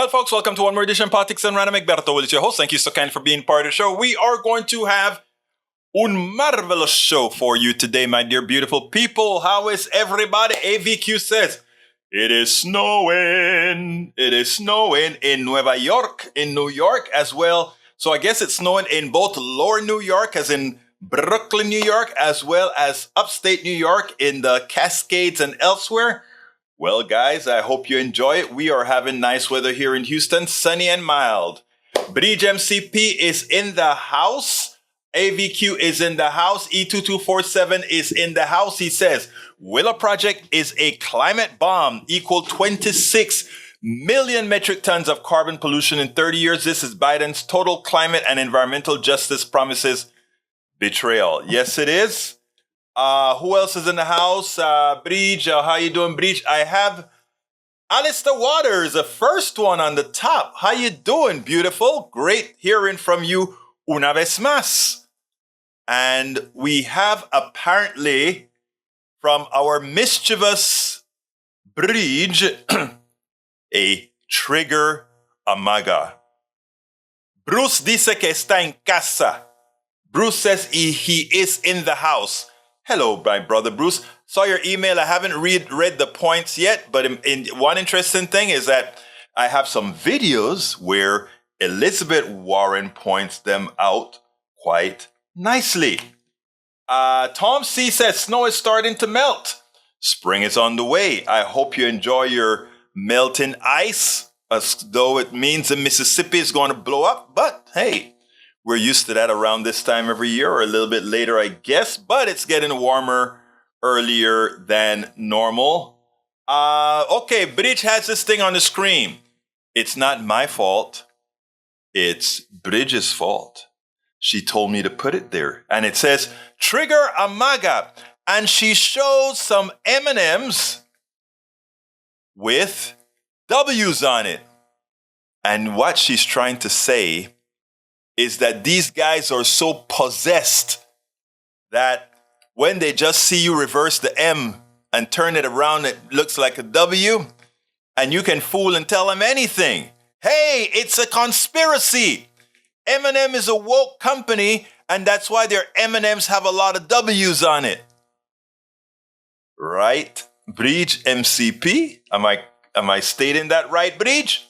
Well, folks, welcome to one more edition of Politics and Random. Egberto Will is your host. Thank you so kindly for being part of the show. We are going to have un marvelous show for you today, my dear beautiful people. How is everybody? AVQ says, it is snowing. It is snowing in New York as well. So I guess it's snowing in both lower New York, as in Brooklyn, New York, as well as upstate New York in the Cascades and elsewhere. Well, guys, I hope you enjoy it. We are having nice weather here in Houston, sunny and mild. Bridge MCP is in the house. AVQ is in the house. E2247 is in the house. He says, Willow Project is a climate bomb, equal 26 million metric tons of carbon pollution in 30 years. This is Biden's total climate and environmental justice promises betrayal. Yes, it is. Who else is in the house? Bridge, how you doing, Bridge? I have Alistair Waters, the first one on the top. How you doing, beautiful? Great hearing from you una vez más. And we have apparently from our mischievous Bridge a trigger MAGA. Bruce dice que está en casa. Bruce says he is in the house. Hello, my brother Bruce. Saw your email. I haven't read the points yet, but one interesting thing is that I have some videos where ElizabethWarren points them out quite nicely. Tom C says, snow is starting to melt. Spring is on the way. I hope you enjoy your melting ice, as though it means the Mississippi is going to blow up. But hey, we're used to that around this time every year, or a little bit later, I guess. But it's getting warmer earlier than normal. Okay, Bridge has this thing on the screen. It's not my fault. It's Bridge's fault. She told me to put it there. And it says, trigger a MAGA. And she shows some M&Ms with W's on it. And what she's trying to say is that these guys are so possessed that when they just see you reverse the M and turn it around, it looks like a W, and you can fool and tell them anything. Hey, it's a conspiracy. M&M is a woke company, and that's why their M&Ms have a lot of W's on it. Right? Bridge MCP? Am I stating that right, Bridge?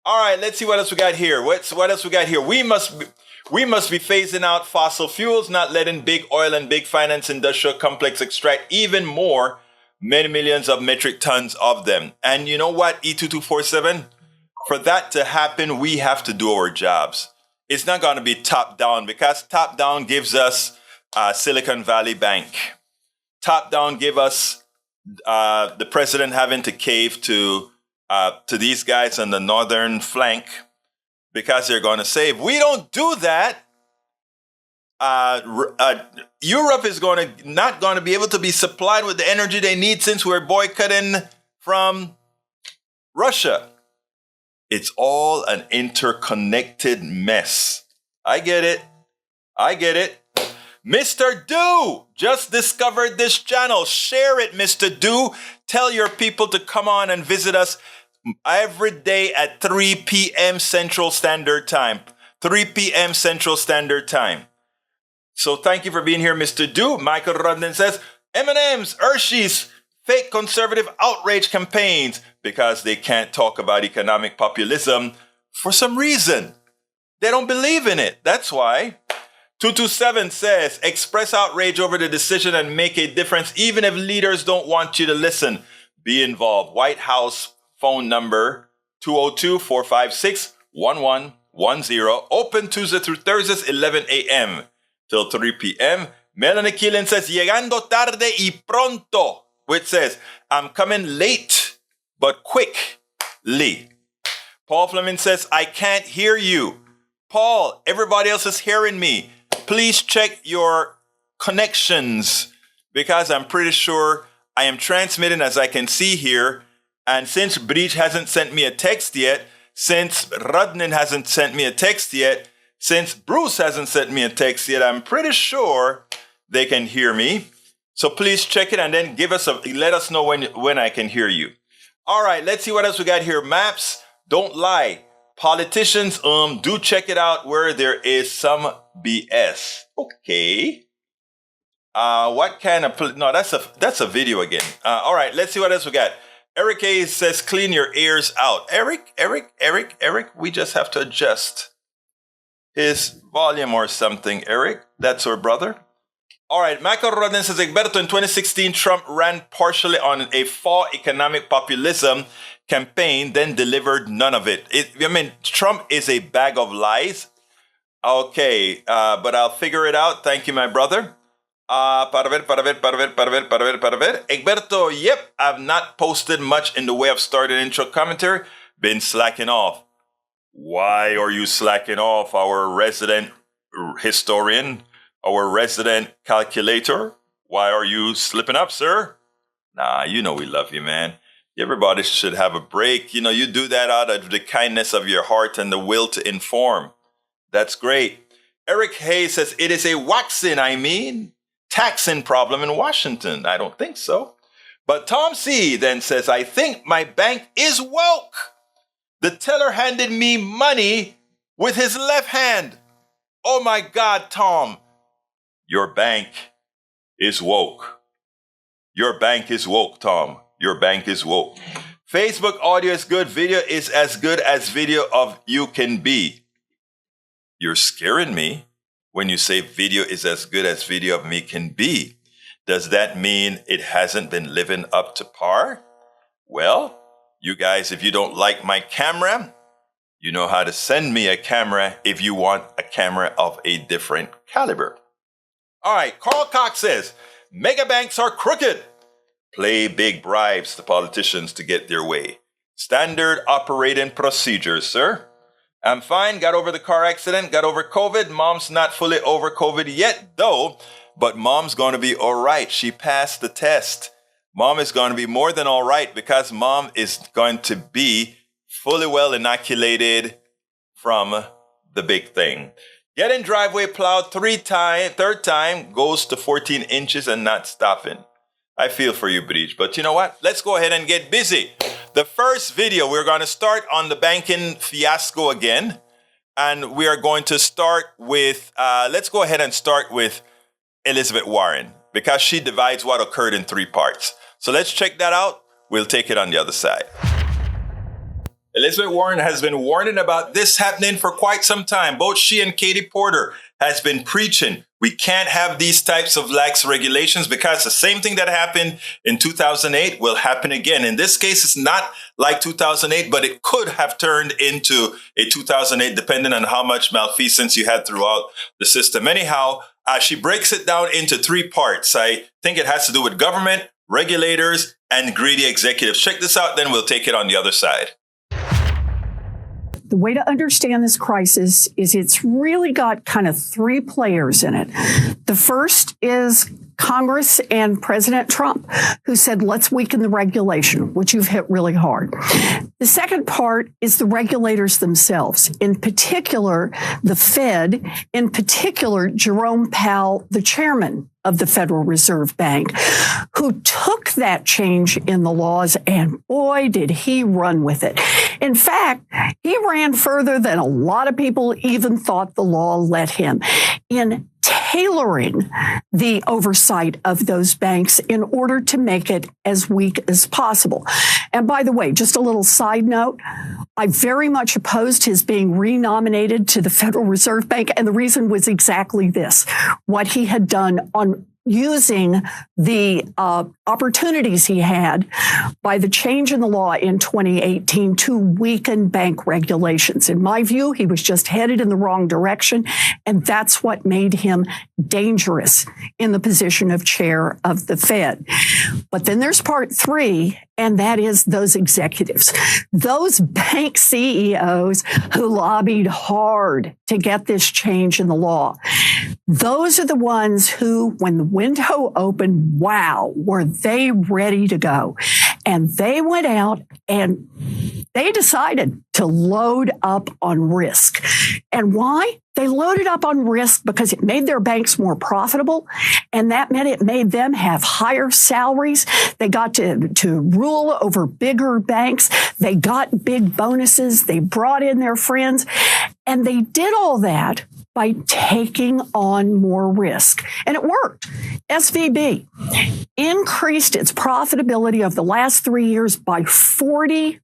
All right, let's see what else we got here. What else we got here? We must be phasing out fossil fuels, not letting big oil and big finance industrial complex extract even more, many millions of metric tons of them. And you know what, E2247? For that to happen, we have to do our jobs. It's not going to be top-down, because top-down gives us SiliconValleyBank. Top-down give us the president having to cave to these guys on the northern flank, because they're going to say, if we don't do that, Europe is not going to be able to be supplied with the energy they need, since we're boycotting from Russia. It's all an interconnected mess. I get it. Mr. Do just discovered this channel. Share it, Mr. Do. Tell your people to come on and visit us every day at 3 p.m. Central Standard Time. 3 p.m. Central Standard Time. So thank you for being here, Mr. Do. Michael Rodden says, M&M's, Hershey's, fake conservative outrage campaigns, because they can't talk about economic populism for some reason. They don't believe in it. That's why. 227 says, express outrage over the decision and make a difference, even if leaders don't want you to listen. Be involved. White House phone number 202-456-1110. Open Tuesday through Thursdays, 11 a.m. till 3 p.m. Melanie Keelan says, llegando tarde y pronto, which says, I'm coming late, but quickly. Paul Fleming says, I can't hear you. Paul, everybody else is hearing me. Please check your connections, because I'm pretty sure I am transmitting, as I can see here. And since Bridge hasn't sent me a text yet, since Rudnin hasn't sent me a text yet, since Bruce hasn't sent me a text yet, I'm pretty sure they can hear me. So please check it and then let us know when I can hear you. All right, let's see what else we got here. Maps. Don't lie. Politicians, do check it out where there is some BS. Okay. What kind of... No, that's a video again. All right, let's see what else we got. Eric A says, clean your ears out. Eric, we just have to adjust his volume or something, Eric. That's our brother. All right, Michael Rodden says, Egberto, in 2016, Trump ran partially on a fall economic populism campaign, then delivered none of it. Trump is a bag of lies. Okay, but I'll figure it out. Thank you, my brother. Para ver. Egberto, yep, I've not posted much in the way of starting intro commentary. Been slacking off. Why are you slacking off, our resident historian, our resident calculator? Why are you slipping up, sir? Nah, you know we love you, man. Everybody should have a break. You do that out of the kindness of your heart and the will to inform. That's great. Eric Hayes says, it is a taxing problem in Washington. I don't think so. But Tom C. then says, I think my bank is woke. The teller handed me money with his left hand. Oh my God, Tom. Your bank is woke. Your bank is woke, Tom. Your bank is woke. Facebook audio is good. Video is as good as video of you can be. You're scaring me when you say video is as good as video of me can be. Does that mean it hasn't been living up to par? Well, you guys, if you don't like my camera, you know how to send me a camera if you want a camera of a different caliber. All right, Carl Cox says, mega banks are crooked. Play big bribes to politicians to get their way. Standard operating procedures, sir. I'm fine, got over the car accident, got over COVID. Mom's not fully over COVID yet, though, but Mom's going to be all right. She passed the test. Mom is going to be more than all right because Mom is going to be fully well inoculated from the big thing. Getting driveway plowed third time, goes to 14 inches and not stopping. I feel for you, Breach, but you know what? Let's go ahead and get busy. The first video, we're going to start on the banking fiasco again. And we are going to start with, let's go ahead and start with ElizabethWarren, because she divides what occurred in 3 parts. So let's check that out. We'll take it on the other side. ElizabethWarren has been warning about this happening for quite some time. Both she and KatiePorter has been preaching we can't have these types of lax regulations because the same thing that happened in 2008 will happen again. In this case, it's not like 2008, but it could have turned into a 2008 depending on how much malfeasance you had throughout the system. Anyhow, she breaks it down into 3 parts. I think it has to do with government, regulators, and greedy executives. Check this out, then we'll take it on the other side. The way to understand this crisis is it's really got kind of 3 players in it. The first is Congress and President Trump, who said, let's weaken the regulation, which you've hit really hard. The second part is the regulators themselves, in particular, the Fed, in particular, Jerome Powell, the chairman of the Federal Reserve Bank, who took that change in the laws, and boy, did he run with it. In fact, he ran further than a lot of people even thought the law let him in tailoring the oversight of those banks in order to make it as weak as possible. And by the way, just a little side note, I very much opposed his being renominated to the Federal Reserve Bank, and the reason was exactly this, what he had done on using the opportunities he had by the change in the law in 2018 to weaken bank regulations. In my view, he was just headed in the wrong direction, and that's what made him dangerous in the position of chair of the Fed. But then there's part 3, and that is those executives, those bank CEOs who lobbied hard to get this change in the law. Those are the ones who, when the window opened, wow, were they ready to go. And they went out and they decided to load up on risk. And why? They loaded up on risk because it made their banks more profitable, and that meant it made them have higher salaries. They got to rule over bigger banks. They got big bonuses. They brought in their friends, and they did all that by taking on more risk. And it worked. SVB increased its profitability of the last 3 years by 40%.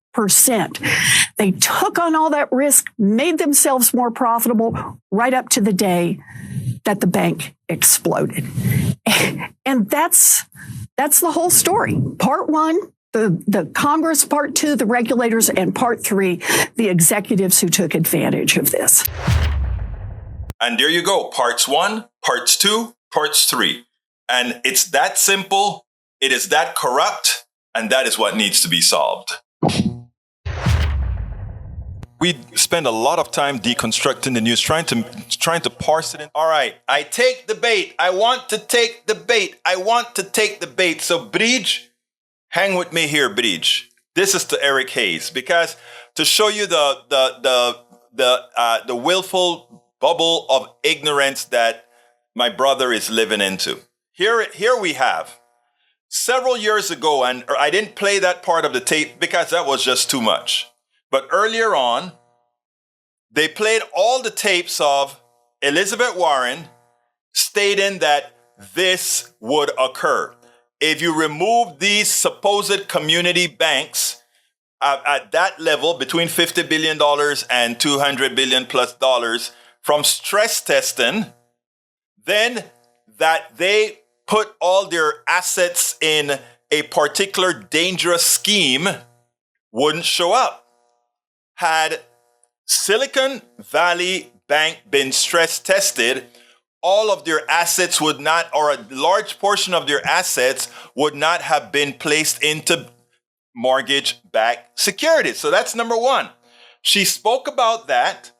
They took on all that risk, made themselves more profitable right up to the day that the bank exploded. And that's the whole story. Part one, the Congress, part two, the regulators, and part three, the executives who took advantage of this. And there you go. Parts one, parts two, parts three. And it's that simple. It is that corrupt. And that is what needs to be solved. We spend a lot of time deconstructing the news, trying to parse it in. All right, I take the bait. I want to take the bait. I want to take the bait. So, Bridge, hang with me here, Bridge. This is to Eric Hayes, because to show you the willful bubble of ignorance that my brother is living into. Here we have several years ago, and I didn't play that part of the tape because that was just too much. But earlier on, they played all the tapes of ElizabethWarren stating that this would occur. If you remove these supposed community banks at that level, between $50 billion and $200 billion plus dollars from stress testing, then that they put all their assets in a particular dangerous scheme wouldn't show up. Had Silicon Valley Bank been stress tested, all of their assets would not, or a large portion of their assets would not have been placed into mortgage-backed securities. So that's number one. She spoke about that.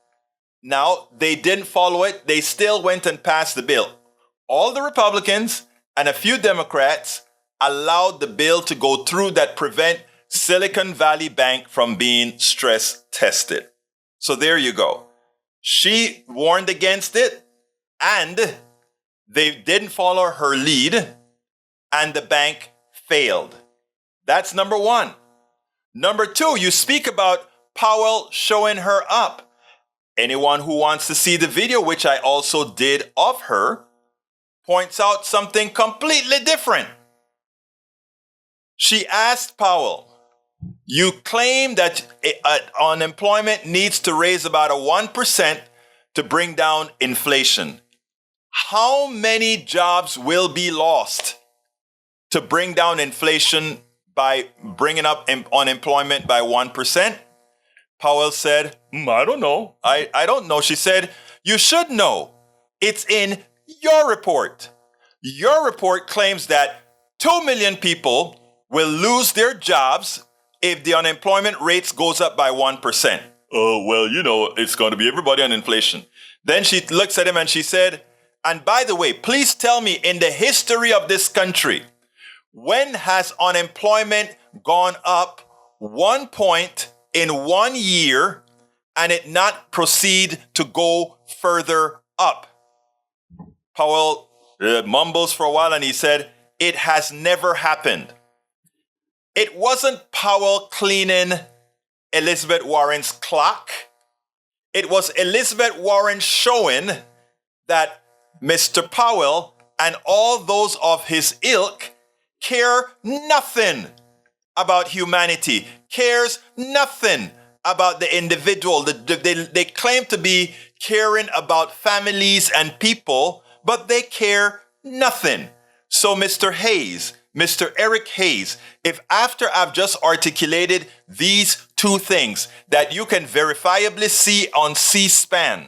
Now, they didn't follow it. They still went and passed the bill. All the Republicans and a few Democrats allowed the bill to go through that prevent Silicon Valley Bank from being stress tested. So there you go. She warned against it, and they didn't follow her lead, and the bank failed. That's number one. Number two, you speak about Powell showing her up. Anyone who wants to see the video, which I also did of her, points out something completely different. She asked Powell, you claim that unemployment needs to raise about 1% to bring down inflation. How many jobs will be lost to bring down inflation by bringing up unemployment by 1%? Powell said, I don't know. I don't know. She said, you should know. It's in your report. Your report claims that 2 million people will lose their jobs if the unemployment rates goes up by 1%. Oh, well, it's going to be everybody on inflation. Then she looks at him and she said, and by the way, please tell me, in the history of this country, when has unemployment gone up 1 point in 1 year and it not proceed to go further up? Powell mumbles for a while and he said, it has never happened. It wasn't Powell cleaning ElizabethWarren's clock. It was ElizabethWarren showing that Mr. Powell and all those of his ilk care nothing about humanity, cares nothing about the individual. They claim to be caring about families and people, but they care nothing. So Mr. Hayes, Mr. Eric Hayes, if after I've just articulated these two things that you can verifiably see on C-SPAN,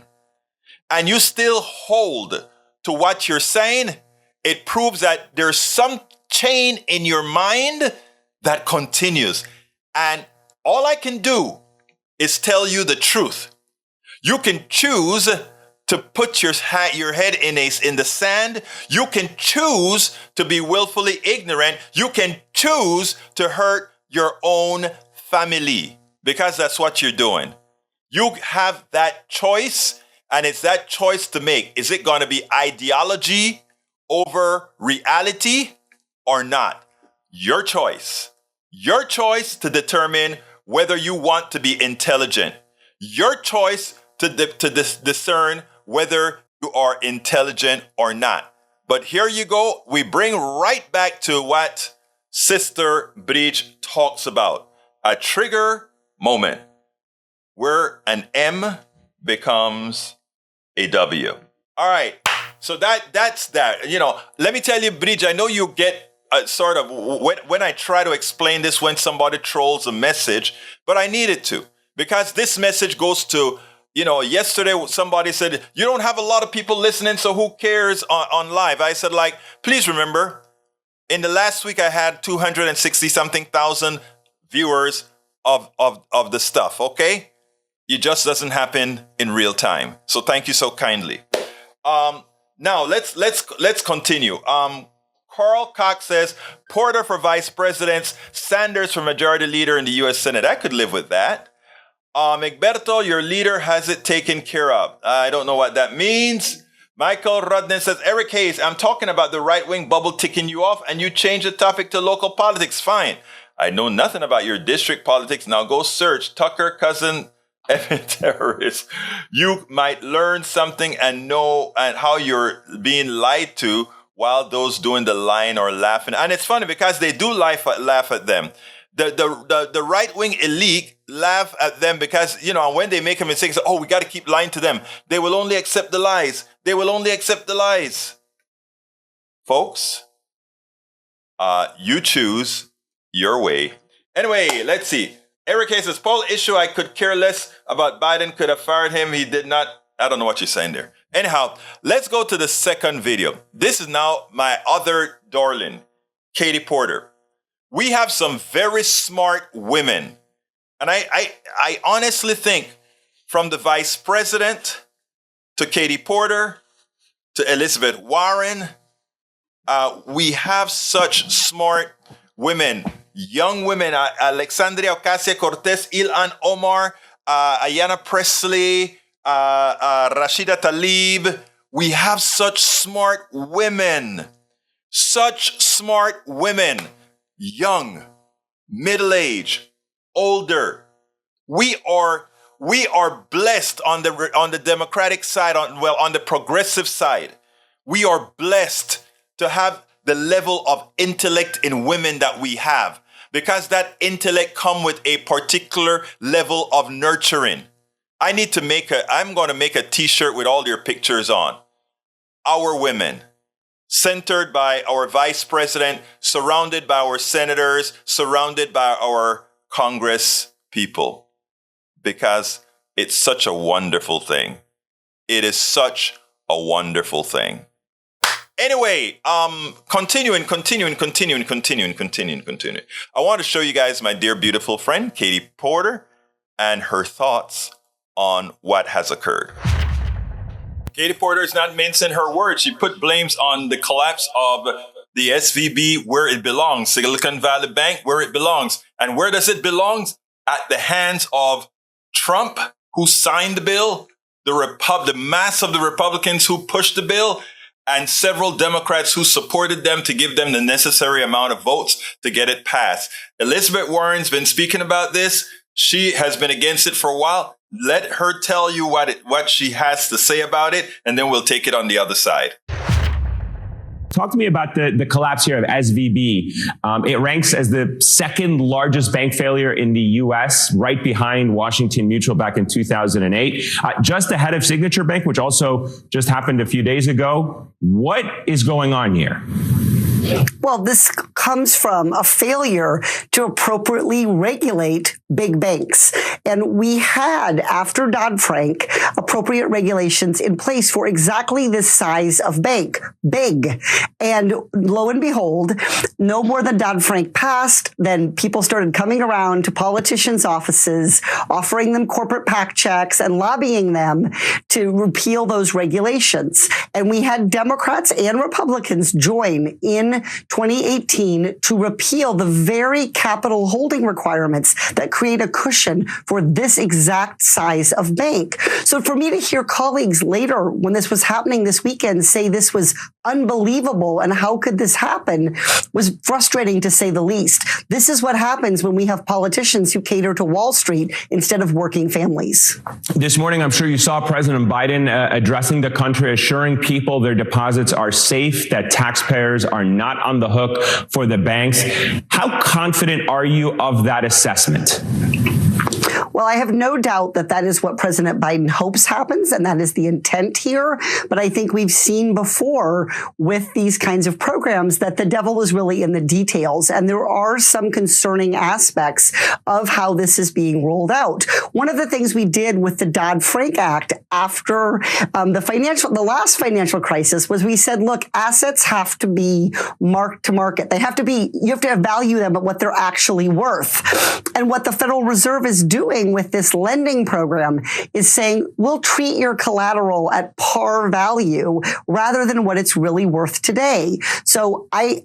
and you still hold to what you're saying, it proves that there's some chain in your mind that continues. And all I can do is tell you the truth. You can choose to put your head in the sand. You can choose to be willfully ignorant. You can choose to hurt your own family. because that's what you're doing. You have that choice, and it's that choice to make. Is it going to be ideology over reality or not? Your choice. Your choice to determine whether you want to be intelligent. Your choice to discern whether you are intelligent or not. But here you go. We bring right back to what Sister Bridge talks about. A trigger moment where an M becomes a W. All right. So that's that. You know, let me tell you, Bridge, I know you get sort of when I try to explain this when somebody trolls a message, but I needed to, because this message goes to, you know, yesterday somebody said, you don't have a lot of people listening, so who cares on live? I said, like, please remember, in the last week I had 260 something thousand viewers of the stuff, okay? It just doesn't happen in real time. So thank you so kindly. Now let's continue. Carl Cox says, Porter for vice president, Sanders for majority leader in the U.S. Senate. I could live with that. Egberto, your leader has it taken care of. I don't know what that means. Michael Rudden says, Eric Hayes, I'm talking about the right-wing bubble ticking you off, and you change the topic to local politics. Fine. I know nothing about your district politics. Now go search Tucker cousin effing terrorist. You might learn something and know and how you're being lied to while those doing the lying are laughing. And it's funny because they do laugh at them. The right-wing elite laugh at them because, you know, when they make a mistake, say, oh, we got to keep lying to them. They will only accept the lies. They will only accept the lies. Folks, you choose your way. Anyway, let's see. Eric Hayes says, Paul issue, I could care less about Biden, could have fired him. He did not. I don't know what you're saying there. Anyhow, let's go to the second video. This is now my other darling, KatiePorter. We have some very smart women. And I honestly think from the vice president to KatiePorter to ElizabethWarren, we have such smart women, young women, Alexandria Ocasio-Cortez, Ilhan Omar, Ayanna Pressley, Rashida Tlaib. We have such smart women, young, middle-aged, older. We are blessed on the Democratic side, on the progressive side. We are blessed to have the level of intellect in women that we have, because that intellect comes with a particular level of nurturing. I'm going to make a t-shirt with all your pictures on. Our women, centered by our vice president, surrounded by our senators, surrounded by our Congress people, because it's such a wonderful thing. It is such a wonderful thing. Anyway, continuing. I want to show you guys my dear, beautiful friend, KatiePorter, and her thoughts on what has occurred. KatiePorter is not mincing her words. She put blames on the collapse of the SVB where it belongs, Silicon Valley Bank where it belongs. And where does it belong? At the hands of Trump, who signed the bill, the mass of the Republicans who pushed the bill, and several Democrats who supported them to give them the necessary amount of votes to get it passed. ElizabethWarren's been speaking about this. She has been against it for a while. Let her tell you what she has to say about it, and then we'll take it on the other side. Talk to me about the collapse here of SVB. It ranks as the second largest bank failure in the U.S., right behind Washington Mutual back in 2008, just ahead of Signature Bank, which also just happened a few days ago. What is going on here? Well, this comes from a failure to appropriately regulate big banks. And we had, after Dodd-Frank, appropriate regulations in place for exactly this size of bank, big. And lo and behold, no more than Dodd-Frank passed, then people started coming around to politicians' offices, offering them corporate PAC checks and lobbying them to repeal those regulations. And we had Democrats and Republicans join in 2018 to repeal the very capital holding requirements that create a cushion for this exact size of bank. So for me to hear colleagues later, when this was happening this weekend, say this was unbelievable and how could this happen was frustrating to say the least. This is what happens when we have politicians who cater to Wall Street instead of working families. This morning, I'm sure you saw President Biden addressing the country, assuring people their deposits are safe, that taxpayers are not on the hook for the banks. How confident are you of that assessment? Well, I have no doubt that that is what President Biden hopes happens, and that is the intent here. But I think we've seen before with these kinds of programs that the devil is really in the details, and there are some concerning aspects of how this is being rolled out. One of the things we did with the Dodd-Frank Act after the last financial crisis was we said, look, assets have to be marked to market. You have to value them at what they're actually worth. And what the Federal Reserve is doing with this lending program is saying, we'll treat your collateral at par value rather than what it's really worth today. So I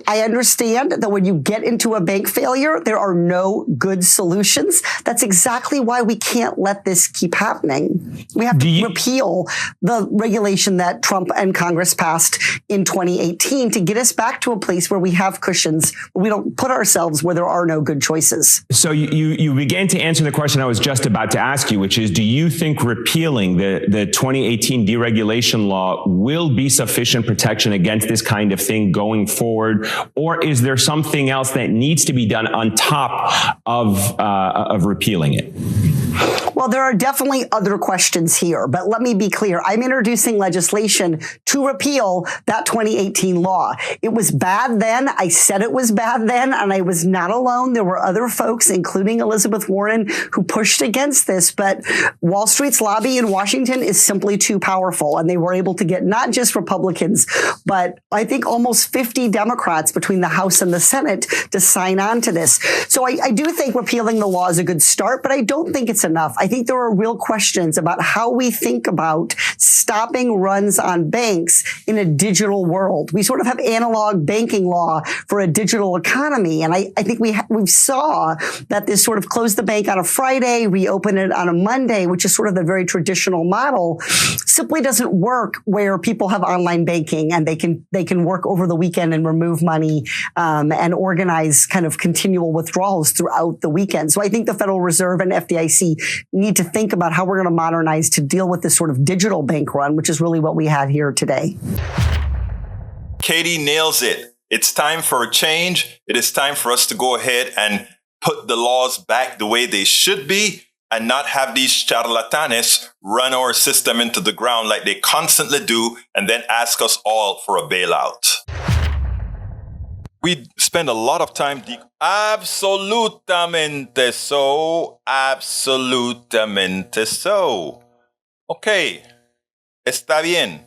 understand that when you get into a bank failure, there are no good solutions. That's exactly why we can't let this keep happening. We have to repeal the regulation that Trump and Congress passed in 2018 to get us back to a place where we have cushions, where we don't put ourselves where there are no good choices. So you began to answer the question I was just about to ask you, which is, do you think repealing the 2018 deregulation law will be sufficient protection against this kind of thing going forward? Or is there something else that needs to be done on top of repealing it? Well, there are definitely other questions here, but let me be clear. I'm introducing legislation to repeal that 2018 law. It was bad then. I said it was bad then, and I was not alone. There were other folks, including Elizabeth Warren, who pushed against this, but Wall Street's lobby in Washington is simply too powerful, and they were able to get not just Republicans, but I think almost 50 Democrats between the House and the Senate to sign on to this. So I do think repealing the law is a good start, but I don't think it's enough. I think there are real questions about how we think about stopping runs on banks in a digital world. We sort of have analog banking law for a digital economy. And I think we saw that this sort of close the bank on a Friday, reopen it on a Monday, which is sort of the very traditional model, simply doesn't work where people have online banking and they can work over the weekend and remove money and organize kind of continual withdrawals throughout the weekend. So I think the Federal Reserve and FDIC need to think about how we're going to modernize to deal with this sort of digital bank run, which is really what we had here today. Katie nails it. It's time for a change. It is time for us to go ahead and put the laws back the way they should be and not have these charlatanes run our system into the ground like they constantly do and then ask us all for a bailout. We spend a lot of time absolutamente so. Absolutamente so. Ok. Está bien.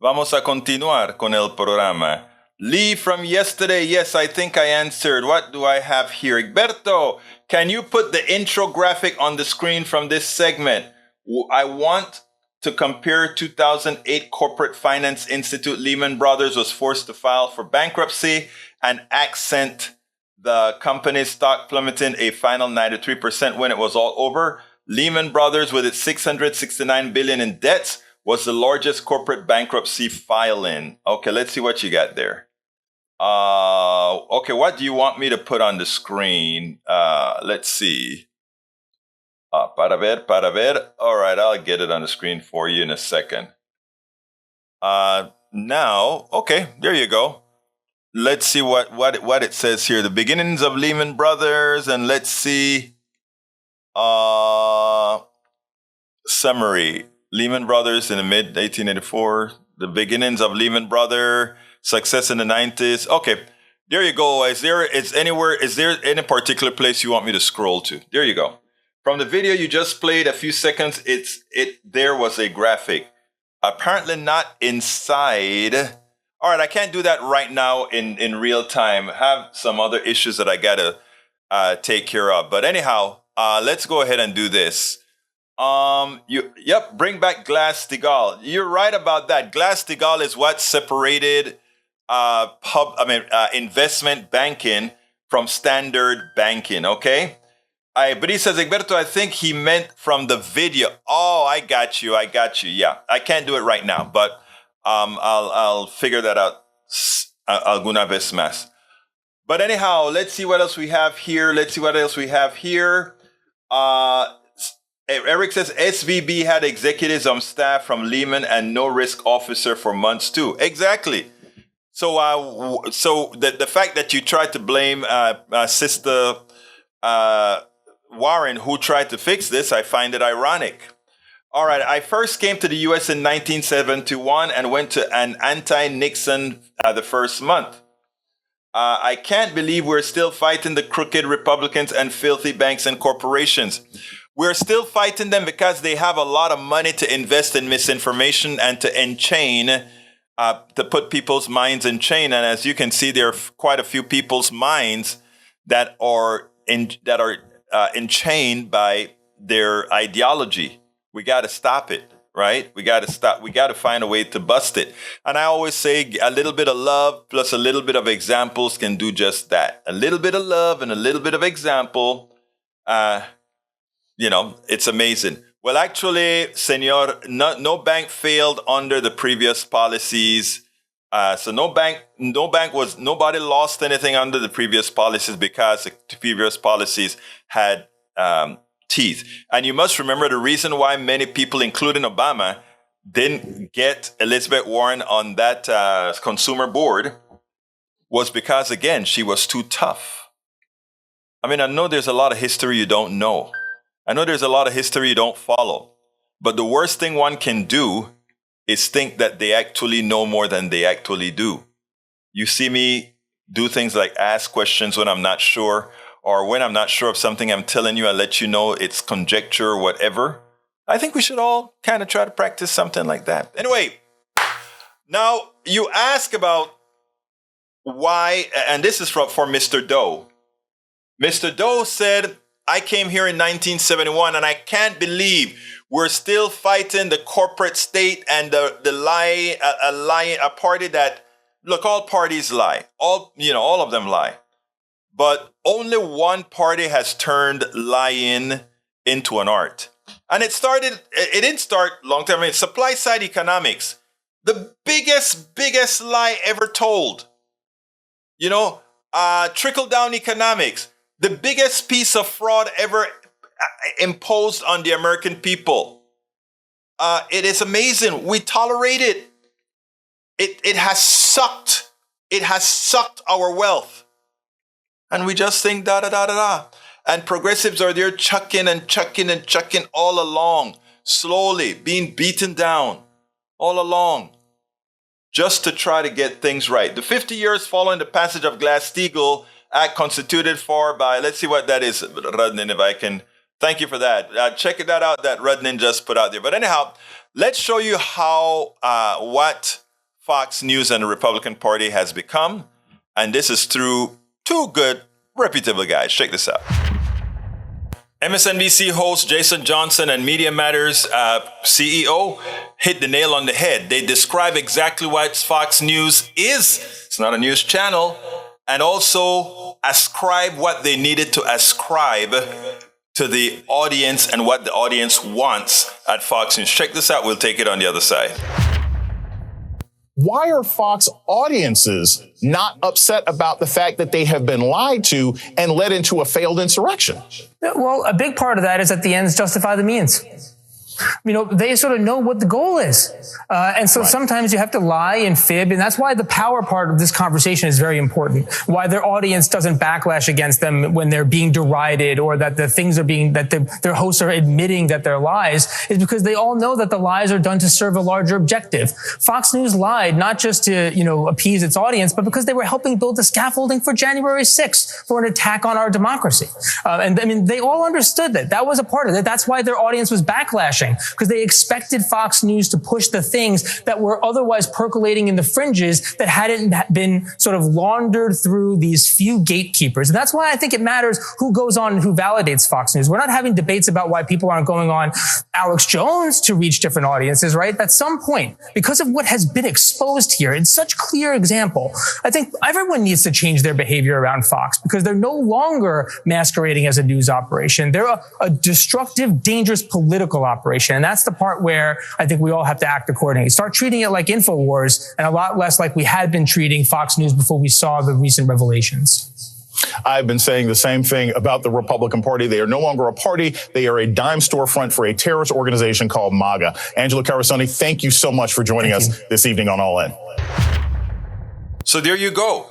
Vamos a continuar con el programa. Lee from yesterday. Yes, I think I answered. What do I have here? Egberto, can you put the intro graphic on the screen from this segment? I want to compare 2008 Corporate Finance Institute. Lehman Brothers was forced to file for bankruptcy and accent the company's stock plummeting a final 93% when it was all over. Lehman Brothers, with its $669 billion in debts, was the largest corporate bankruptcy filing. Okay, let's see what you got there. Okay, what do you want me to put on the screen? Let's see. Para ver. All right, I'll get it on the screen for you in a second. Now, okay, there you go. Let's see what it says here. The beginnings of Lehman Brothers, and let's see. Summary. Lehman Brothers in the mid-1884. The beginnings of Lehman Brothers. Success in the 90s. Okay, there you go. Is there any particular place you want me to scroll to? There you go. From the video you just played a few seconds, there was a graphic. Apparently not inside. All right, I can't do that right now in real time. I have some other issues that I gotta take care of. But anyhow, let's go ahead and do this. Bring back Glass-Steagall. You're right about that. Glass-Steagall is what separated investment banking from standard banking, okay? But he says, Egberto, I think he meant from the video. Oh, I got you. Yeah, I can't do it right now, but I'll figure that out alguna vez más. But anyhow, let's see what else we have here. Eric says SVB had executives on staff from Lehman and no risk officer for months too. Exactly. So the fact that you tried to blame Sister Warren, who tried to fix this, I find it ironic. All right, I first came to the U.S. in 1971 and went to an anti-Nixon the first month. I can't believe we're still fighting the crooked Republicans and filthy banks and corporations. We're still fighting them because they have a lot of money to invest in misinformation and to enchain, to put people's minds in chain. And as you can see, there are quite a few people's minds that are enchained by their ideology. We got to stop it, right? We got to find a way to bust it. And I always say a little bit of love plus a little bit of examples can do just that. A little bit of love and a little bit of example, it's amazing. Well, actually, senor, no bank failed under the previous policies. So nobody lost anything under the previous policies because the previous policies had teeth. And you must remember the reason why many people, including Obama, didn't get Elizabeth Warren on that consumer board was because, again, she was too tough. I mean, I know there's a lot of history you don't know. I know there's a lot of history you don't follow. But the worst thing one can do is think that they actually know more than they actually do. You see me do things like ask questions when I'm not sure, or when I'm not sure of something I'm telling you, I let you know it's conjecture or whatever. I think we should all kind of try to practice something like that. Anyway, now you ask about why, and this is for Mr. Doe. Mr. Doe said, I came here in 1971 and I can't believe we're still fighting the corporate state and the lie, a party that, look, all parties lie. All of them lie. But only one party has turned lying into an art. And it didn't start long time. I mean, supply side economics, the biggest lie ever told. Trickle down economics, the biggest piece of fraud ever imposed on the American people. It is amazing. We tolerate it. It has sucked. It has sucked our wealth. And we just think da-da-da-da-da. And progressives are there chucking all along, slowly being beaten down all along, just to try to get things right. The 50 years following the passage of Glass-Steagall Act constituted for by, let's see what that is, Rudnin, if I can. Thank you for that. Check that out, that Rudnin just put out there. But anyhow, let's show you how, what Fox News and the Republican Party has become. And this is through two good, reputable guys. Check this out. MSNBC host Jason Johnson and MediaMatters CEO hit the nail on the head. They describe exactly what Fox News is. It's not a news channel. And also ascribe what they needed to ascribe to the audience and what the audience wants at Fox News. Check this out. We'll take it on the other side. Why are Fox audiences not upset about the fact that they have been lied to and led into a failed insurrection? Well, a big part of that is that the ends justify the means. They sort of know what the goal is. And so sometimes you have to lie and fib. And that's why the power part of this conversation is very important. Why their audience doesn't backlash against them when they're being derided or that the things are being, that their hosts are admitting that they're lies, is because they all know that the lies are done to serve a larger objective. Fox News lied not just to, appease its audience, but because they were helping build the scaffolding for January 6th for an attack on our democracy. They all understood that. That was a part of it. That's why their audience was backlashing bashing because they expected Fox News to push the things that were otherwise percolating in the fringes that hadn't been sort of laundered through these few gatekeepers. And that's why I think it matters who goes on and who validates Fox News. We're not having debates about why people aren't going on Alex Jones to reach different audiences, right? At some point, because of what has been exposed here, it's such clear example. I think everyone needs to change their behavior around Fox because they're no longer masquerading as a news operation. They're a destructive, dangerous political operation. And that's the part where I think we all have to act accordingly. Start treating it like InfoWars and a lot less like we had been treating Fox News before we saw the recent revelations. I've been saying the same thing about the Republican Party. They are no longer a party. They are a dime storefront for a terrorist organization called MAGA. Angela Carasoni, thank you so much for joining us this evening on All In. So there you go.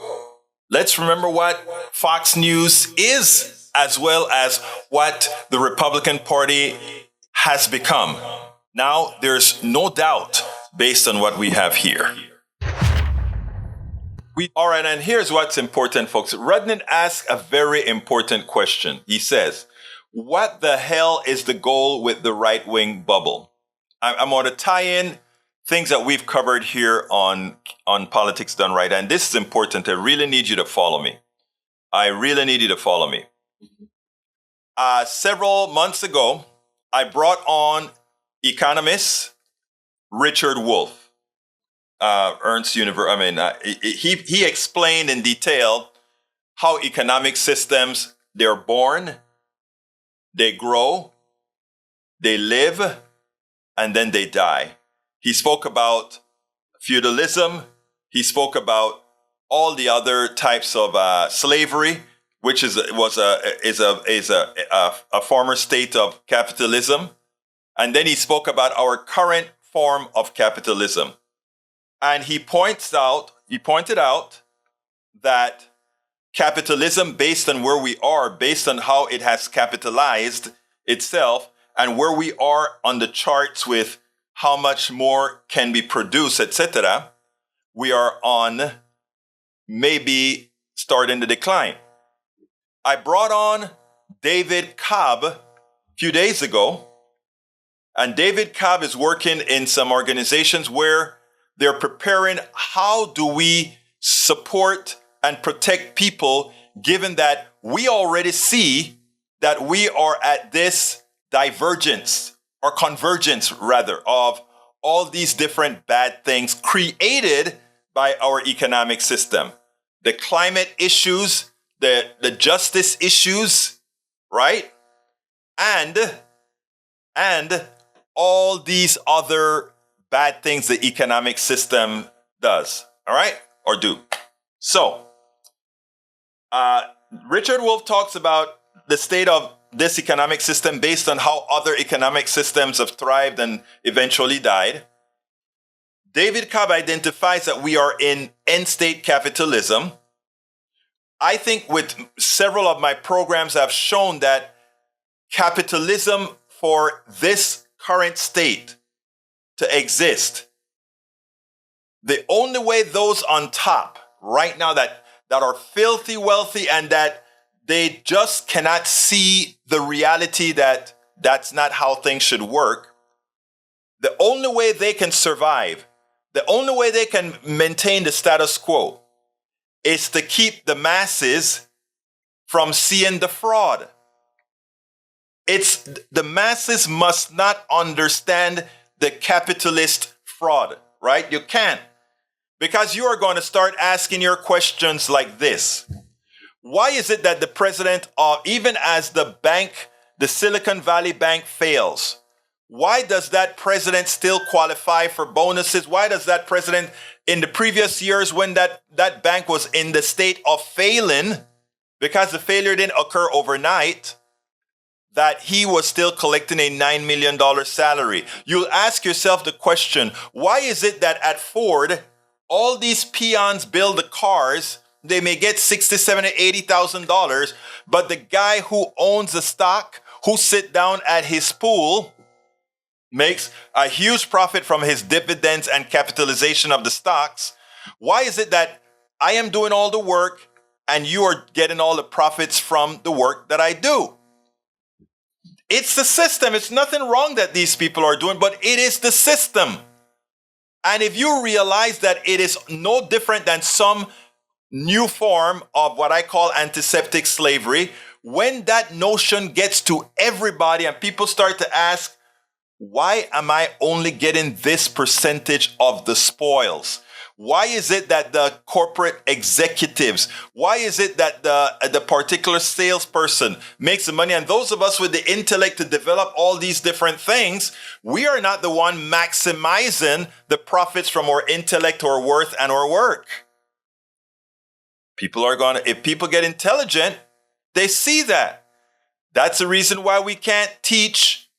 Let's remember what Fox News is, as well as what the Republican Party has become. Now, there's no doubt based on what we have here. All right, and here's what's important, folks. Rudnan asked a very important question. He says, what the hell is the goal with the right-wing bubble? I'm going to tie in things that we've covered here on Politics Done Right. And this is important. I really need you to follow me. Several months ago, I brought on economist Richard Wolff. Ernst University. He explained in detail how economic systems, they're born, they grow, they live, and then they die. He spoke about feudalism. He spoke about all the other types of slavery, which is a former state of capitalism. And then he spoke about our current form of capitalism. And he pointed out that capitalism, based on where we are, based on how it has capitalized itself, and where we are on the charts with how much more can be produced, etc., we are on maybe starting the decline. I brought on David Cobb a few days ago, and David Cobb is working in some organizations where they're preparing how do we support and protect people, given that we already see that we are at this divergence or convergence, rather, of all these different bad things created by our economic system. The climate issues, the justice issues, right? And all these other bad things the economic system does, all right, or do. So, Richard Wolff talks about the state of this economic system based on how other economic systems have thrived and eventually died. David Cobb identifies that we are in end-state capitalism. I think with several of my programs have shown that capitalism for this current state to exist, the only way those on top right now that are filthy wealthy and that they just cannot see the reality that that's not how things should work, the only way they can survive, the only way they can maintain the status quo is to keep the masses from seeing the fraud. It's the masses must not understand the capitalist fraud, right? You can't. Because you are going to start asking your questions like this. Why is it that the president, even as the bank, the Silicon Valley Bank fails, why does that president still qualify for bonuses? Why does that president, in the previous years when that bank was in the state of failing, because the failure didn't occur overnight, that he was still collecting a $9 million salary? You'll ask yourself the question, why is it that at Ford, all these peons build the cars, they may get $60,000, $70,000, $80,000, but the guy who owns the stock, who sit down at his pool, makes a huge profit from his dividends and capitalization of the stocks? Why is it that I am doing all the work and you are getting all the profits from the work that I do? It's the system. It's nothing wrong that these people are doing, but it is the system. And if you realize that it is no different than some new form of what I call antiseptic slavery, when that notion gets to everybody and people start to ask, why am I only getting this percentage of the spoils? Why is it that the corporate executives, why is it that the particular salesperson makes the money? And those of us with the intellect to develop all these different things, we are not the one maximizing the profits from our intellect, our worth, and our work. If people get intelligent, they see that. That's the reason why we can't teach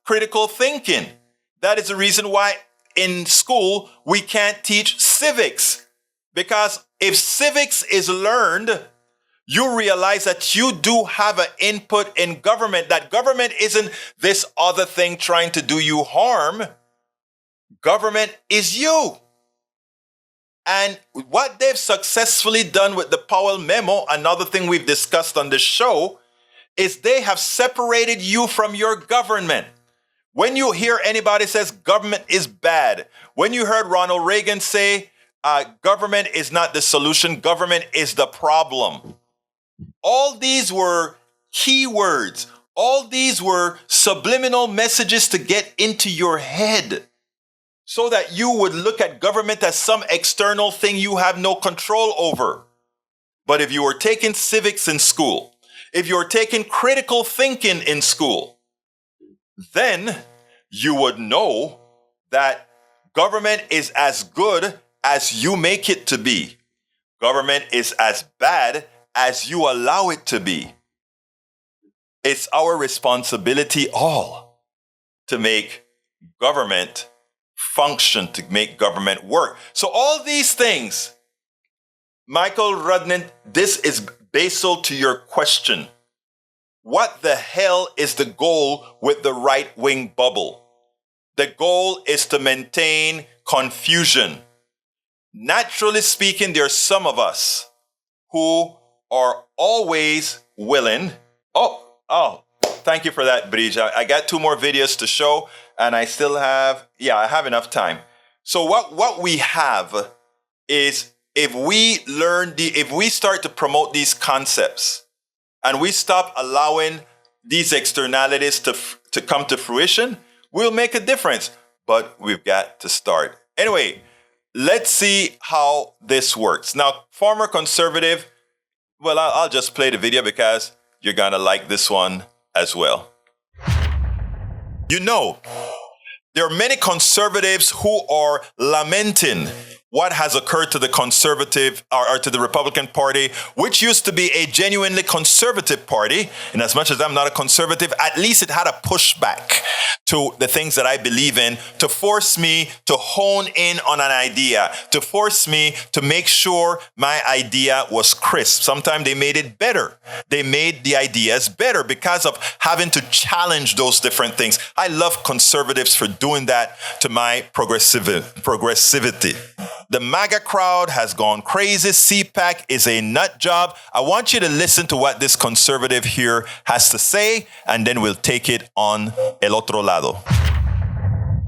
critical thinking. That is the reason why in school we can't teach civics. Because if civics is learned, you realize that you do have an input in government, that government isn't this other thing trying to do you harm. Government is you. And what they've successfully done with the Powell memo, another thing we've discussed on this show, is they have separated you from your government. When you hear anybody says government is bad, when you heard Ronald Reagan say government is not the solution, government is the problem. All these were keywords. All these were subliminal messages to get into your head, so that you would look at government as some external thing you have no control over. But if you were taking civics in school, if you were taking critical thinking in school, then you would know that government is as good as you make it to be. Government is as bad as you allow it to be. It's our responsibility all to make government function, to make government work. So all these things, Michael Rudnin, this is basal to your question. What the hell is the goal with the right-wing bubble? The goal is to maintain confusion. Naturally speaking, there are some of us who are always willing. Oh, thank you for that, Brija. I got 2 more videos to show, and I still have, I have enough time. So what we have is, if we start to promote these concepts and we stop allowing these externalities to come to fruition, we'll make a difference. But we've got to start. Anyway, let's see how this works. Now, former conservative, well, I'll just play the video because you're going to like this one as well. You know, there are many conservatives who are lamenting what has occurred to the conservative or to the Republican Party, which used to be a genuinely conservative party. And as much as I'm not a conservative, at least it had a pushback to the things that I believe in, to force me to hone in on an idea, to force me to make sure my idea was crisp. Sometimes they made it better. They made the ideas better because of having to challenge those different things. I love conservatives for doing that to my progressivity. The MAGA crowd has gone crazy. CPAC is a nut job. I want you to listen to what this conservative here has to say, and then we'll take it on el otro lado.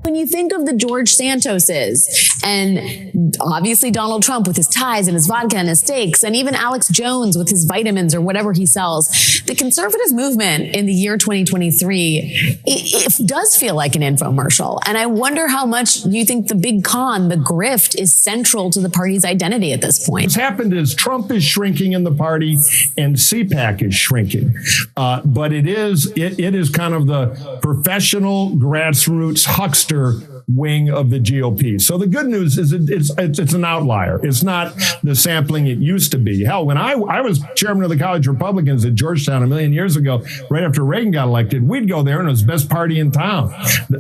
When you think of the George Santoses and obviously Donald Trump with his ties and his vodka and his steaks, and even Alex Jones with his vitamins or whatever he sells, the conservative movement in the year 2023, it does feel like an infomercial. And I wonder how much you think the big con, the grift, is central to the party's identity at this point. What's happened is Trump is shrinking in the party and CPAC is shrinking. But it is kind of the professional grassroots huckster wing of the GOP. So the good news is it's an outlier. It's not the sampling it used to be. Hell, when I was chairman of the College Republicans at Georgetown a million years ago, right after Reagan got elected, we'd go there and it was the best party in town.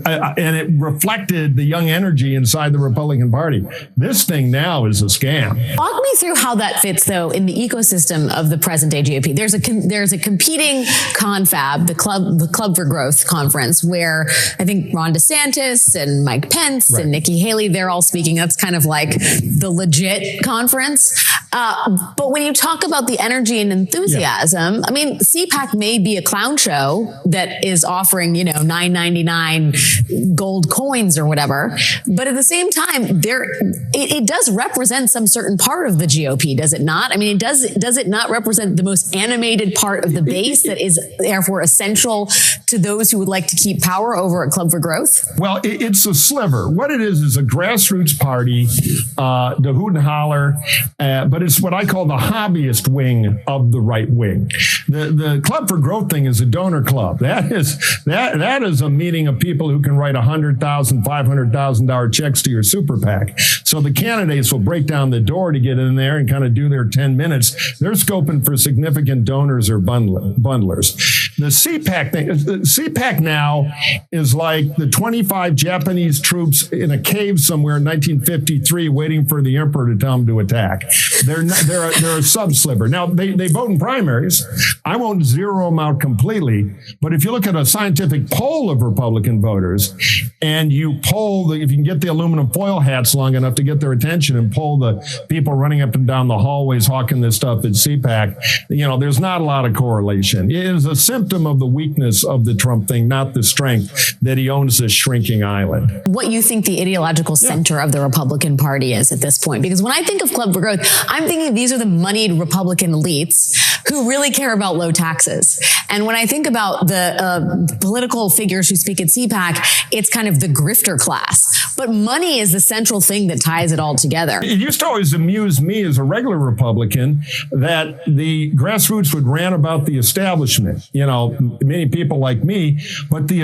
And it reflected the young energy inside the Republican Party. This thing now is a scam. Walk me through how that fits, though, in the ecosystem of the present day GOP. There's a competing confab, the Club for Growth conference, where I think Ron DeSantis and Mike Pence and Nikki Haley, they're all speaking. That's kind of like the legit conference. But when you talk about the energy and enthusiasm, I mean, CPAC may be a clown show that is offering, $9.99 gold coins or whatever. But at the same time, it does represent some certain part of the GOP, does it not? I mean, does it not represent the most animated part of the base that is therefore essential to those who would like to keep power over at Club for Growth? Well, it's a sliver. What it is a grassroots party, the hoot and holler, but it's what I call the hobbyist wing of the right wing. The Club for Growth thing is a donor club. That is a meeting of people who can write $100,000, $500,000 checks to your super PAC. So the candidates will break down the door to get in there and kind of do their 10 minutes. They're scoping for significant donors or bundlers. The CPAC thing, CPAC now is like the 25 Japanese troops in a cave somewhere in 1953 waiting for the emperor to tell them to attack. They're a sub-sliver. Now, they vote in primaries. I won't zero them out completely, but if you look at a scientific poll of Republican voters and you poll, if you can get the aluminum foil hats long enough to get their attention and poll the people running up and down the hallways hawking this stuff at CPAC, there's not a lot of correlation. It is a symptom of the weakness of the Trump thing, not the strength that he owns this shrinking island. What you think the ideological center of the Republican Party is at this point? Because when I think of Club for Growth, I'm thinking these are the moneyed Republican elites who really care about low taxes. And when I think about the political figures who speak at CPAC, it's kind of the grifter class. But money is the central thing that ties it all together. It used to always amuse me as a regular Republican that the grassroots would rant about the establishment. Many people like me, but the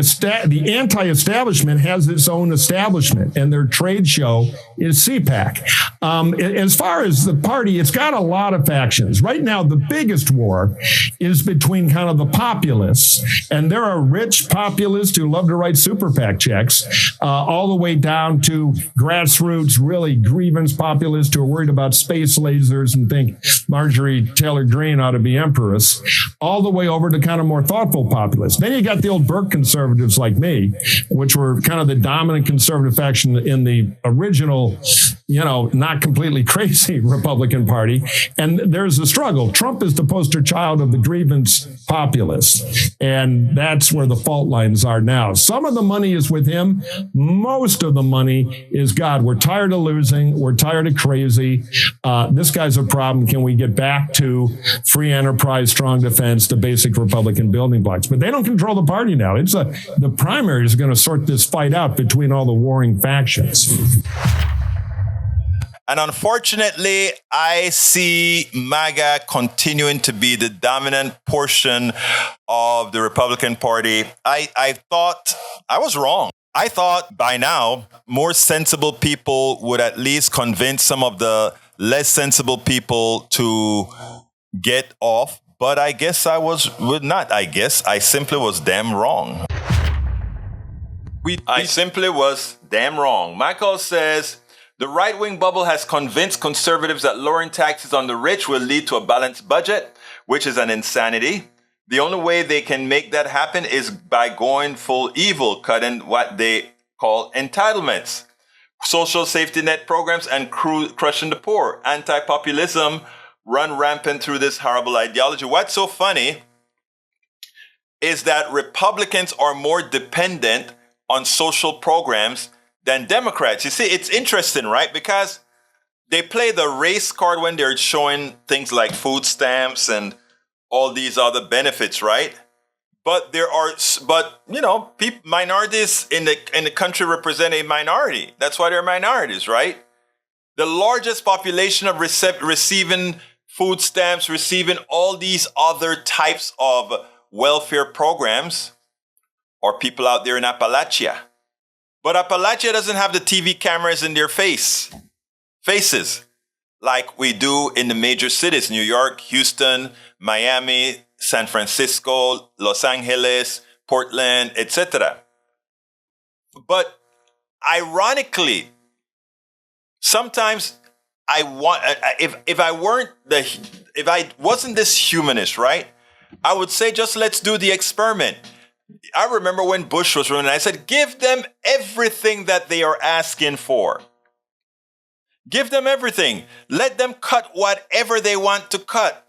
anti-establishment has its own establishment, and their trade show is CPAC. As far as the party, it's got a lot of factions. Right now, the biggest war is between kind of the populists, and there are rich populists who love to write super PAC checks, all the way down to grassroots, really grievance populists who are worried about space lasers and think Marjorie Taylor Greene ought to be empress, all the way over to kind of more thoughtful populists. Then you got the old Burke conservatives like me, which were kind of the dominant conservative faction in the original, not completely crazy Republican Party. And there's a struggle. Trump is the poster child of the grievance populists. And that's where the fault lines are now. Some of the money is with him. Most of the money is God. We're tired of losing. We're tired of crazy. This guy's a problem. Can we get back to free enterprise, strong defense, the basic Republican building blocks? But they don't control the party now. The primary is going to sort this fight out between all the warring factions. And unfortunately, I see MAGA continuing to be the dominant portion of the Republican Party. I thought I was wrong. I thought by now, more sensible people would at least convince some of the less sensible people to get off. But I guess I simply was damn wrong. I simply was damn wrong. Michael says, the right-wing bubble has convinced conservatives that lowering taxes on the rich will lead to a balanced budget, which is an insanity. The only way they can make that happen is by going full evil, cutting what they call entitlements, social safety net programs, and crushing the poor. Anti-populism run rampant through this horrible ideology. What's so funny is that Republicans are more dependent on social programs than Democrats. You see, it's interesting, right? Because they play the race card when they're showing things like food stamps and all these other benefits, right? But minorities in the country represent a minority. That's why they're minorities, right? The largest population of receiving food stamps, receiving all these other types of welfare programs are people out there in Appalachia. But Appalachia doesn't have the TV cameras in their faces like we do in the major cities, New York, Houston, Miami, San Francisco, Los Angeles, Portland, etc. But ironically, sometimes if I wasn't this humanist, right, I would say just let's do the experiment. I remember when Bush was running, I said, give them everything that they are asking for. Give them everything. Let them cut whatever they want to cut.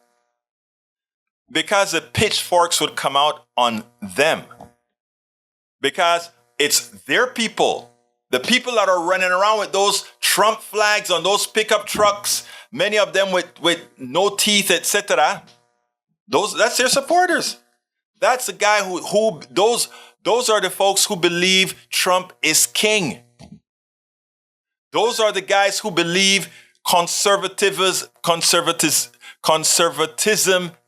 Because the pitchforks would come out on them. Because it's their people. The people that are running around with those Trump flags on those pickup trucks, many of them with no teeth, etc. That's their supporters. That's the guy those are the folks who believe Trump is king. Those are the guys who believe conservatism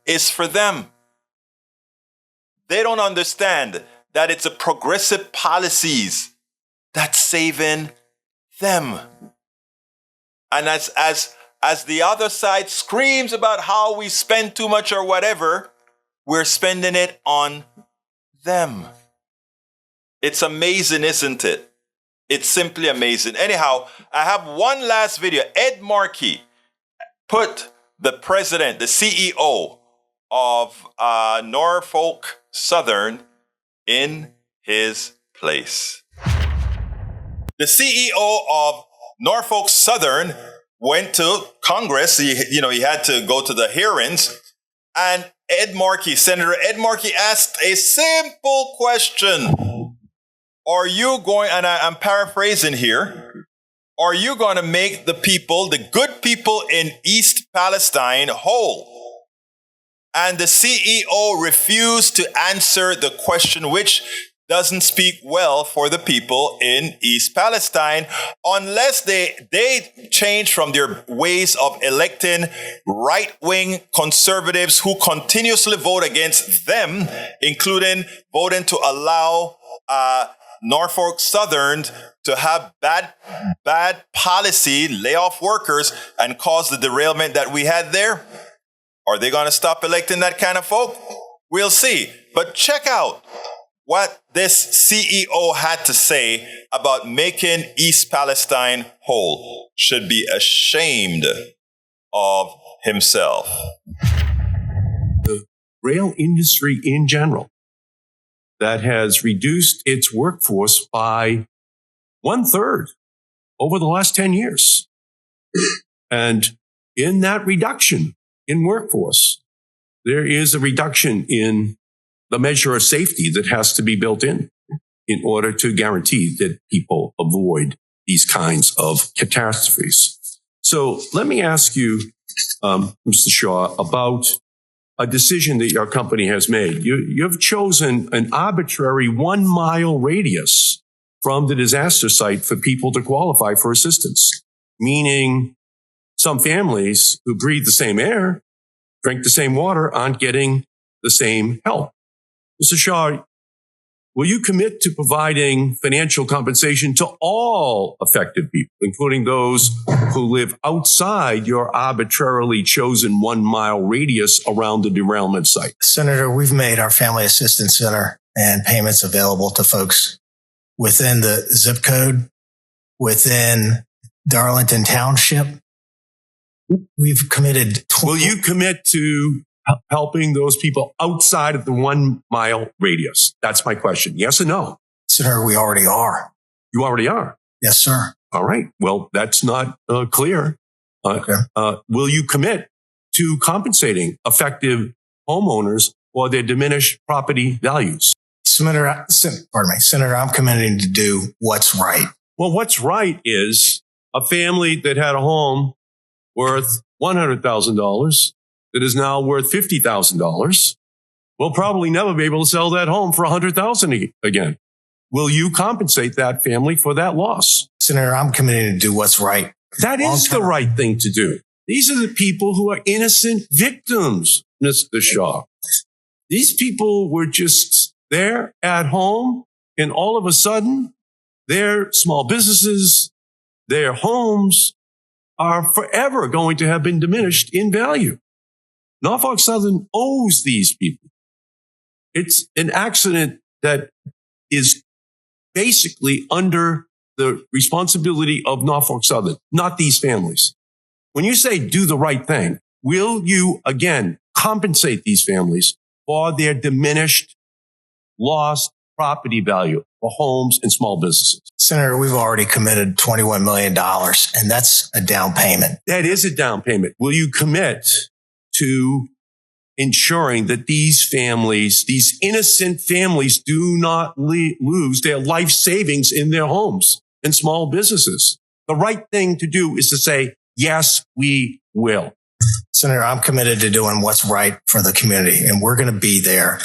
is for them. They don't understand that it's a progressive policies that's saving them. And as the other side screams about how we spend too much or whatever, we're spending it on them. It's amazing, isn't it? It's simply amazing. Anyhow, I have one last video. Ed Markey put the president, the CEO of Norfolk Southern in his place. The CEO of Norfolk Southern went to Congress. He had to go to the hearings. And Senator Ed Markey asked a simple question. Are you going, and I'm paraphrasing here, are you going to make the people, the good people in East Palestine, whole? And the CEO refused to answer the question, which doesn't speak well for the people in East Palestine, unless they change from their ways of electing right-wing conservatives who continuously vote against them, including voting to allow Norfolk Southern to have bad policy, lay off workers, and cause the derailment that we had there. Are they going to stop electing that kind of folk? We'll see. But check out what this CEO had to say about making East Palestine whole. Should be ashamed of himself. The rail industry in general that has reduced its workforce by 1/3 over the last 10 years. And in that reduction in workforce, there is a reduction in the measure of safety that has to be built in order to guarantee that people avoid these kinds of catastrophes. So let me ask you, Mr. Shaw, about a decision that your company has made. You've chosen an arbitrary 1 mile radius from the disaster site for people to qualify for assistance, meaning some families who breathe the same air, drink the same water, aren't getting the same help. Mr. Shaw, will you commit to providing financial compensation to all affected people, including those who live outside your arbitrarily chosen 1 mile radius around the derailment site? Senator, we've made our Family Assistance Center and payments available to folks within the zip code, within Darlington Township. We've committed. Will you commit to helping those people outside of the 1 mile radius? That's my question. Yes or no? Senator, we already are. You already are? Yes, sir. All right. Well, that's not clear. Okay. Will you commit to compensating affected homeowners for their diminished property values? Senator, I'm committing to do what's right. Well, what's right is a family that had a home worth $100,000 that is now worth $50,000 will probably never be able to sell that home for $100,000 again. Will you compensate that family for that loss? Senator, I'm committed to do what's right. That is the right thing to do. These are the people who are innocent victims, Mr. Shaw. These people were just there at home, and all of a sudden, their small businesses, their homes are forever going to have been diminished in value. Norfolk Southern owes these people. It's an accident that is basically under the responsibility of Norfolk Southern, not these families. When you say do the right thing, will you again compensate these families for their diminished, lost property value? for homes and small businesses. Senator, we've already committed $21 million, and that's a down payment. That is a down payment. Will you commit to ensuring that these families, these innocent families, do not lose their life savings in their homes and small businesses? The right thing to do is to say, yes, we will. Senator, I'm committed to doing what's right for the community, and we're going to be there.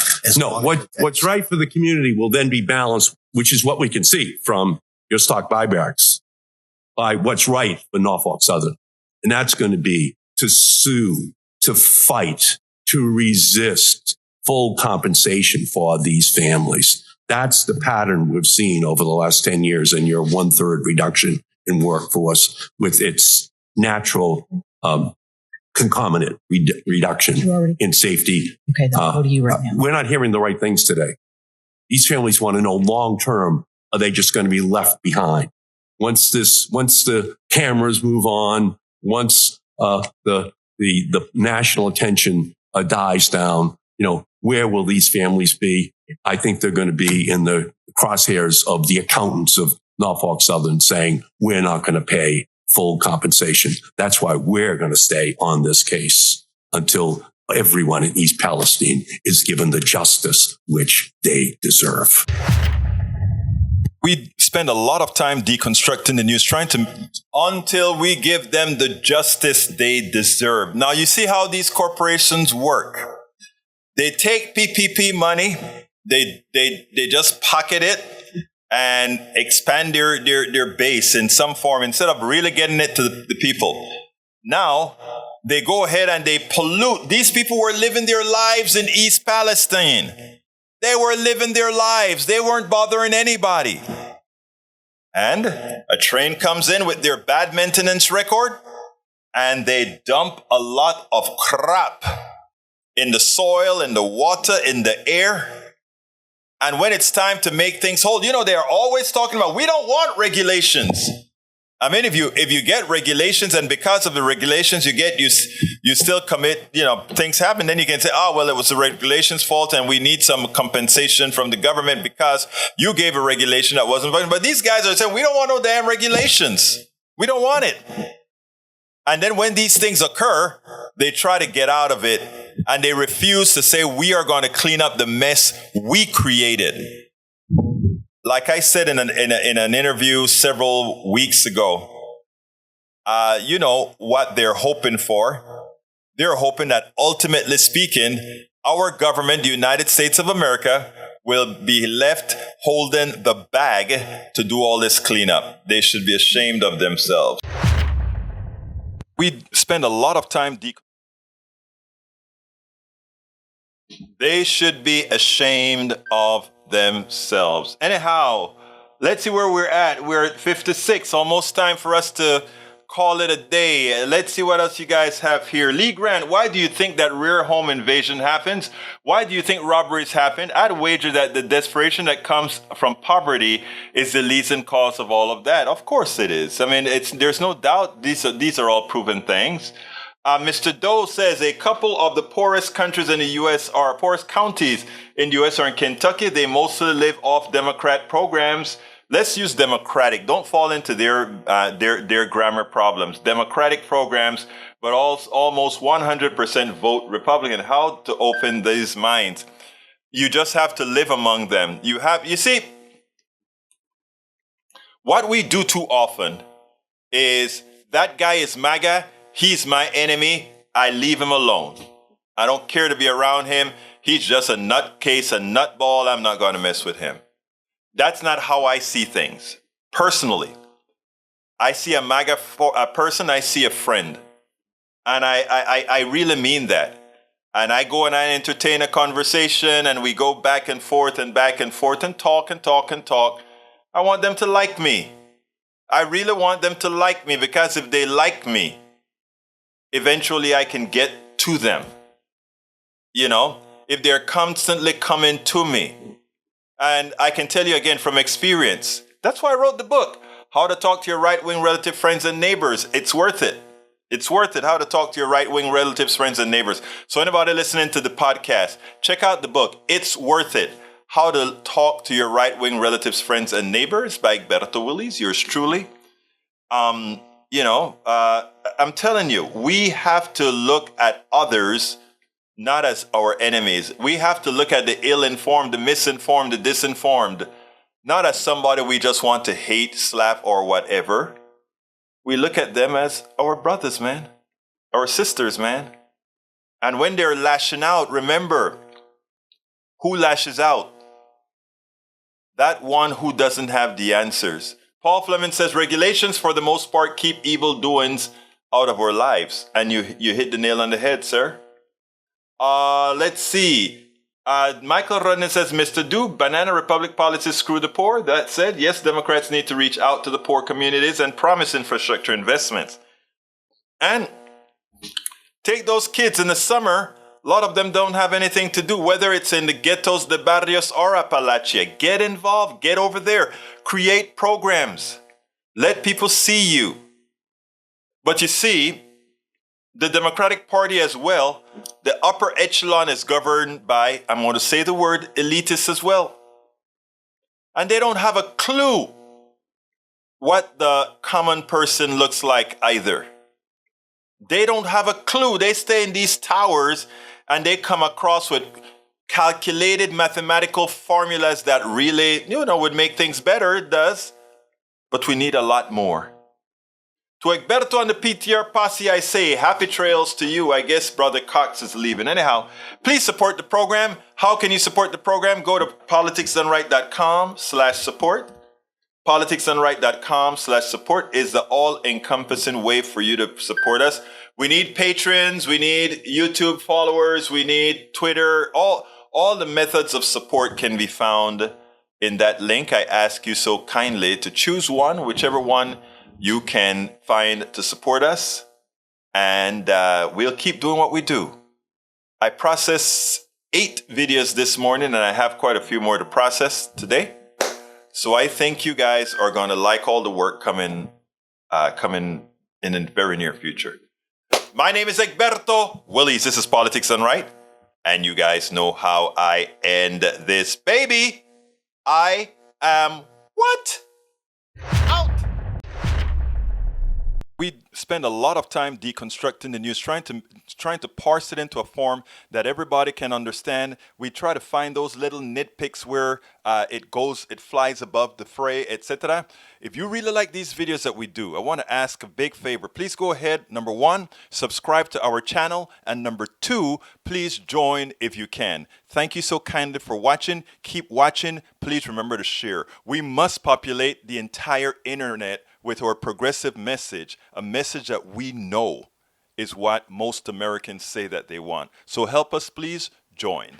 What's right for the community will then be balanced, which is what we can see from your stock buybacks, by what's right for Norfolk Southern. And that's going to be to sue, to fight, to resist full compensation for these families. That's the pattern we've seen over the last 10 years in your 1/3 reduction in workforce with its natural concomitant reduction in safety. Okay, then go to you right now. We're not hearing the right things today. These families want to know long term, are they just going to be left behind? Once the cameras move on, once the national attention dies down, where will these families be? I think they're going to be in the crosshairs of the accountants of Norfolk Southern saying, we're not going to pay full compensation. That's why we're going to stay on this case until everyone in East Palestine is given the justice which they deserve. We spend a lot of time deconstructing the news, until we give them the justice they deserve. Now, you see how these corporations work. They take PPP money, they just pocket it and expand their base in some form instead of really getting it to the people. Now, they go ahead and they pollute. These people were living their lives in East Palestine. They were living their lives. They weren't bothering anybody. And a train comes in with their bad maintenance record, and they dump a lot of crap in the soil, in the water, in the air. And when it's time to make things whole, they are always talking about, we don't want regulations. I mean, if you get regulations, and because of the regulations you get, you still commit, things happen, then you can say, well, it was the regulations' fault and we need some compensation from the government because you gave a regulation that wasn't working. But these guys are saying, we don't want no damn regulations. We don't want it. And then when these things occur, they try to get out of it and they refuse to say, we are going to clean up the mess we created. Like I said in an interview several weeks ago, what they're hoping for? They're hoping that ultimately speaking, our government, the United States of America, will be left holding the bag to do all this cleanup. They should be ashamed of themselves. We spend a lot of time They should be ashamed of themselves. Anyhow, let's see where we're at. We're at 56. Almost time for us to call it a day. Let's see what else you guys have here. Lee Grant, why do you think that rear home invasion happens? Why do you think robberies happen? I'd wager that the desperation that comes from poverty is the leading cause of all of that. Of course it is. I mean, there's no doubt these are all proven things. Mr. Doe says a couple of the poorest countries in the U.S. are poorest counties in the U.S. are in Kentucky. They mostly live off Democrat programs. Let's use Democratic. Don't fall into their grammar problems. Democratic programs, but almost 100% vote Republican. How to open these minds? You just have to live among them. You see, what we do too often is that guy is MAGA. He's my enemy. I leave him alone. I don't care to be around him. He's just a nutcase, a nutball. I'm not going to mess with him. That's not how I see things. Personally, I see a MAGA person. I see a friend. And I really mean that. And I go and I entertain a conversation and we go back and forth and talk and talk and talk. I want them to like me. I really want them to like me because if they like me, eventually I can get to them. If they're constantly coming to me. And I can tell you again from experience, that's why I wrote the book, How to Talk to Your Right-Wing Relative Friends and Neighbors. It's worth it. It's worth it, how to talk to your right-wing relatives, friends, and neighbors. So anybody listening to the podcast, check out the book. It's worth it. How to Talk to Your Right-Wing Relatives, Friends, and Neighbors by Egberto Willies, yours truly. I'm telling you, we have to look at others not as our enemies. We have to look at the ill-informed, the misinformed, the disinformed, not as somebody we just want to hate, slap, or whatever. We look at them as our brothers, man, our sisters, man. And when they're lashing out, remember, who lashes out? That one who doesn't have the answers. Paul Fleming says regulations for the most part keep evil doings out of our lives. And you hit the nail on the head, sir. Let's see. Michael Rudden says, Mr. Do, banana republic policies screw the poor. That said, yes, Democrats need to reach out to the poor communities and promise infrastructure investments. And take those kids in the summer. A lot of them don't have anything to do, whether it's in the ghettos, the barrios, or Appalachia. Get involved. Get over there. Create programs. Let people see you. But you see, the Democratic Party as well, the upper echelon is governed by, I'm going to say the word, elitists as well. And they don't have a clue what the common person looks like either. They don't have a clue. They stay in these towers and they come across with calculated mathematical formulas that really, would make things better. It does. But we need a lot more. To Egberto and the PTR posse, I say, happy trails to you. I guess Brother Cox is leaving. Anyhow, please support the program. How can you support the program? Go to politicsdoneright.com/support. Politicsdoneright.com/support is the all-encompassing way for you to support us. We need patrons, we need YouTube followers, we need Twitter. All the methods of support can be found in that link. I ask you so kindly to choose one, whichever one you can find to support us. And we'll keep doing what we do. I processed 8 videos this morning, and I have quite a few more to process today. So I think you guys are going to like all the work coming in the very near future. My name is Egberto Willies. This is Politics Done Right. And you guys know how I end this baby. I am what? Out. We spend a lot of time deconstructing the news, trying to parse it into a form that everybody can understand. We try to find those little nitpicks where it flies above the fray, etc. If you really like these videos that we do, I want to ask a big favor. Please go ahead, number 1, subscribe to our channel, and number 2, please join if you can. Thank you so kindly for watching. Keep watching. Please remember to share. We must populate the entire internet with our progressive message, a message that we know is what most Americans say that they want. So help us, please join.